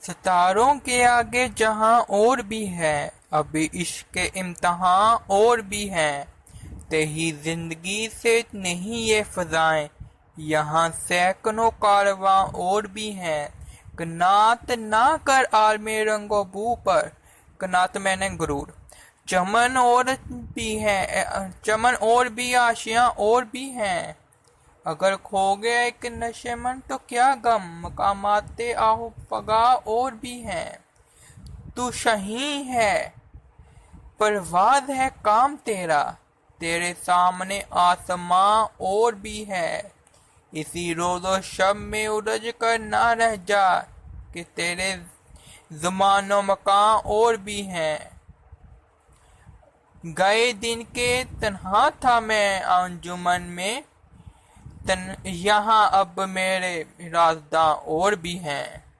ستاروں کے آگے جہاں اور بھی ہے، ابھی عشق کے امتحاں اور بھی ہیں۔ تہی زندگی سے نہیں یہ فضائیں، یہاں سینکڑوں کارواں اور بھی ہیں۔ قناعت نہ کر عالم رنگ و بو پر، قناعت میں نے غرور۔ چمن اور بھی آشیاں اور بھی ہیں، اگر کھو گیا ایک نشیمن تو کیا غم، مقامات آہ و فغاں اور بھی ہیں۔ تو شاہین ہے، پرواز ہے کام تیرا، تیرے سامنے آسماں اور بھی ہے۔ اسی روز و شب میں الجھ کر نہ رہ جا، کہ تیرے زمان و مکان اور بھی ہیں۔ گئے دن کہ تنہا تھا میں انجمن میں، یہاں اب میرے رازداں اور بھی ہیں۔